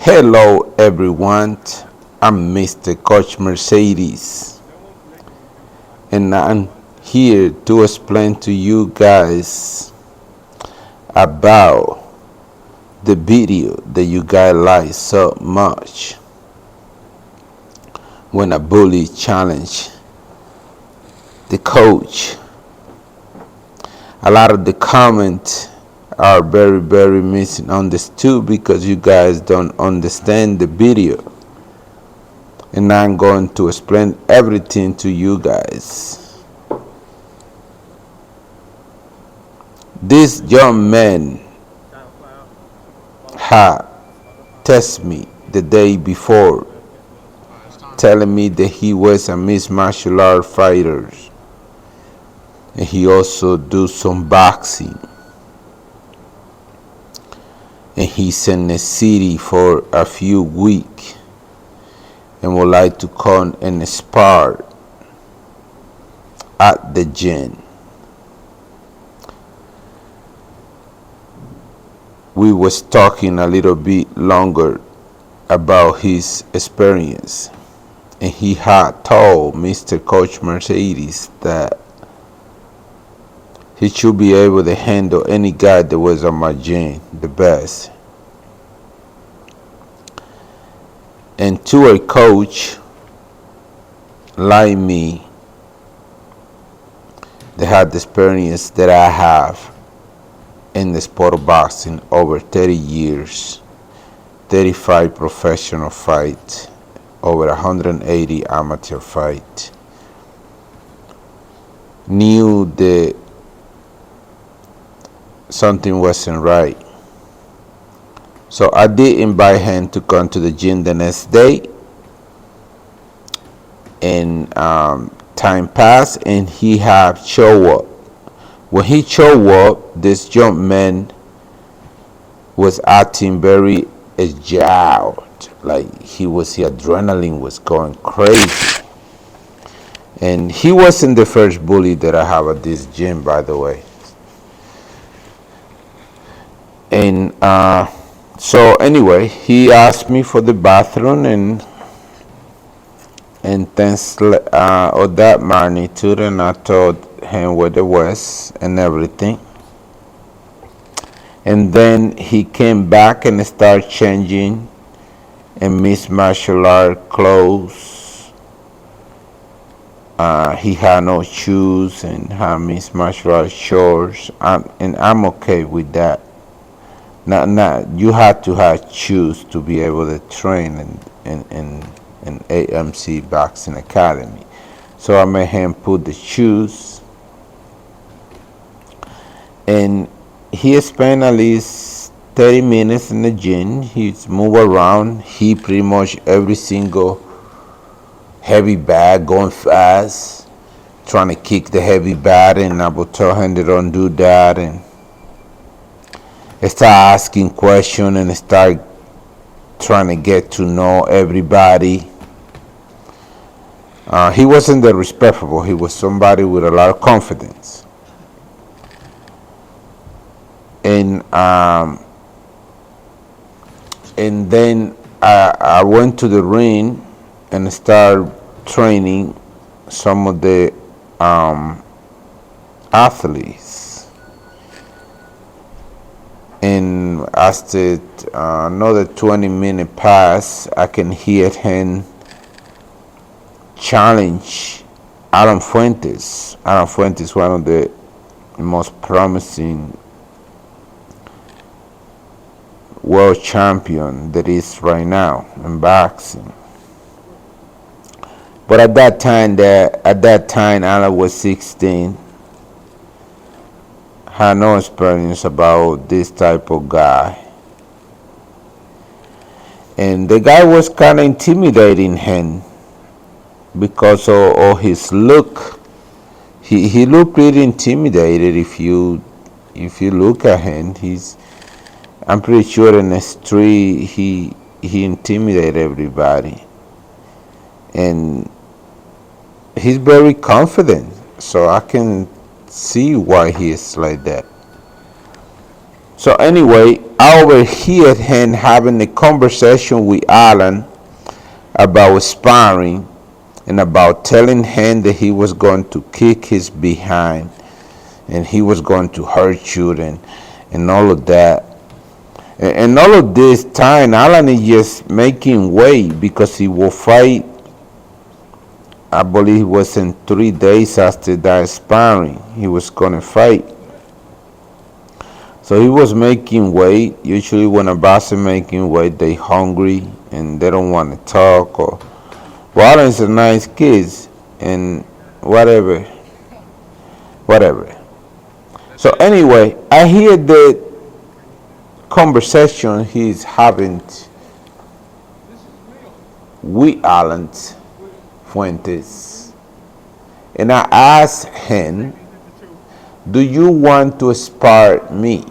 Hello everyone, I'm Mr. Coach Mercedes and I'm here to explain to you guys about the video that you guys like so much when a bully challenge the coach. A lot of the comments are very misunderstood because you guys don't understand the video, and I'm going to explain everything to you guys. This young man had texted me the day before telling me that he was a mixed martial art fighter and he also do some boxing, and he's in the city for a few weeks and would like to come and spar at the gym. We was talking a little bit longer about his experience, and he had told Mr. Coach Mercedes that he should be able to handle any guy that was on my gym the best. And to a coach like me that had the experience that I have in the sport of boxing over 30 years, 35 professional fights, over 180 amateur fights, knew that something wasn't right. So I did invite him to come to the gym the next day, and time passed and he had show up. When he showed up, this young man was acting very agile, like his adrenaline was going crazy. And he wasn't the first bully that I have at this gym, by the way. And so anyway, he asked me for the bathroom, and things of that magnitude, and I told him where it was and everything. And then he came back and started changing in Miss Martial Art clothes. He had no shoes and had Miss Martial Art shorts, and I'm okay with that. Not you have to have shoes to be able to train in AMC Boxing Academy. So I made him put the shoes, and he spent at least 30 minutes in the gym. He's move around. He pretty much every single heavy bag going fast, trying to kick the heavy bag, and I would tell him to don't do that, and start asking questions and start trying to get to know everybody. He wasn't that respectful. He was somebody with a lot of confidence. And then I went to the ring and started training some of the athletes. And after another 20-minute pass, I can hear him challenge Adam Fuentes. Adam Fuentes, one of the most promising world champion that is right now in boxing. But at that time, Alan was 16. Had no experience about this type of guy, and the guy was kind of intimidating him because of his look. He looked pretty intimidated. If you look at him, I'm pretty sure in the street he intimidated everybody, and he's very confident. So I can see why he is like that. So anyway, I overheard him having a conversation with Alan about sparring and about telling him that he was going to kick his behind and he was going to hurt you and all of that. And all of this time, Alan is just making weight because he will fight. I believe it was in 3 days after that sparring, he was going to fight. So he was making weight. Usually when a boxer making weight, they hungry and they don't want to talk. Or Alan's a nice kid and whatever, whatever. So anyway, I hear the conversation he's having with Alan Fuentes, and I asked him, "Do you want to spar me?"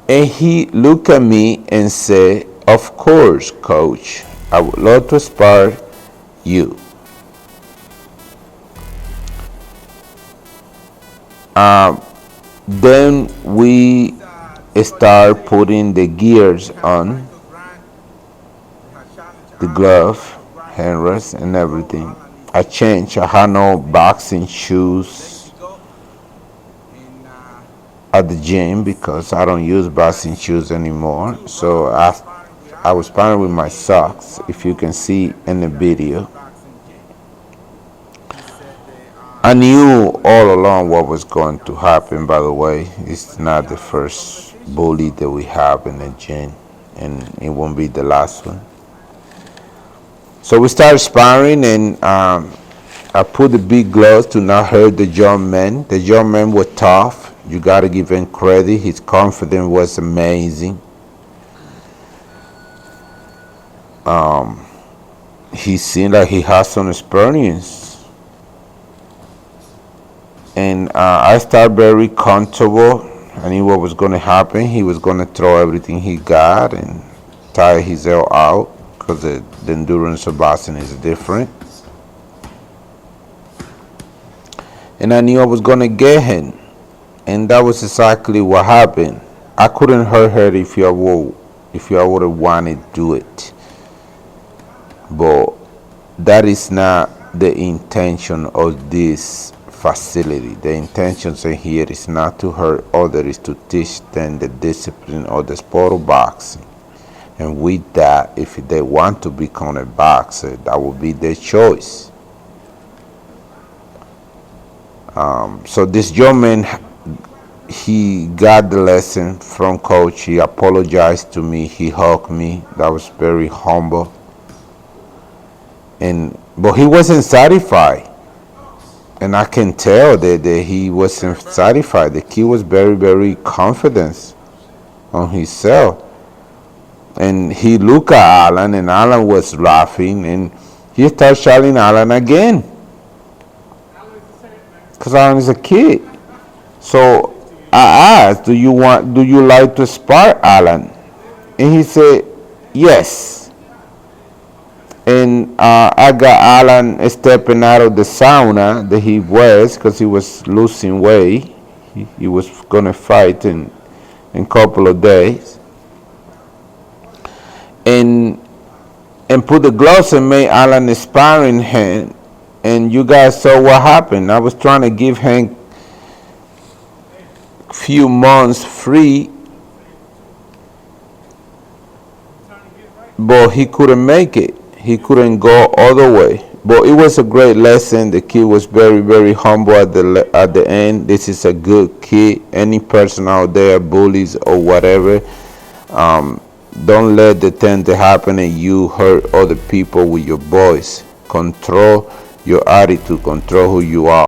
And he looked at me and said, "Of course, coach. I would love to spar you." Then we start putting the gears on, the glove, hand rest, and everything. I changed. I had no boxing shoes at the gym because I don't use boxing shoes anymore. So I was sparring with my socks, if you can see in the video. I knew all along what was going to happen, by the way. It's not the first bully that we have in the gym, and it won't be the last one. So we started sparring, and I put the big gloves to not hurt the young man. The young man was tough. You got to give him credit. His confidence was amazing. He seemed like he had some experience. And I started very comfortable. I knew what was going to happen. He was going to throw everything he got and tire himself out because the endurance of boxing is different. And I knew I was going to get him. And that was exactly what happened. I couldn't hurt her if I would have wanted to do it. But that is not the intention of this facility. The intention here is not to hurt others, is to teach them the discipline of the sport of boxing. And with that, if they want to become a boxer, that will be their choice. So this young man, he got the lesson from coach. He apologized to me. He hugged me. That was very humble. But he wasn't satisfied. And I can tell that he wasn't satisfied. The kid was very, very confident on himself. And he looked at Alan, and Alan was laughing, and he started shouting Alan again. Because Alan is a kid. So I asked, do you like to spar Alan? And he said, yes. And I got Alan stepping out of the sauna that he was because he was losing weight. He was going to fight in a couple of days. And put the gloves and made Alan a sparring hand. And you guys saw what happened. I was trying to give him a few months free, but he couldn't make it. He couldn't go all the way. But it was a great lesson. The kid was very, very humble at the end. This is a good kid. Any person out there, bullies or whatever, don't let the thing to happen and you hurt other people with your voice. Control your attitude. Control who you are.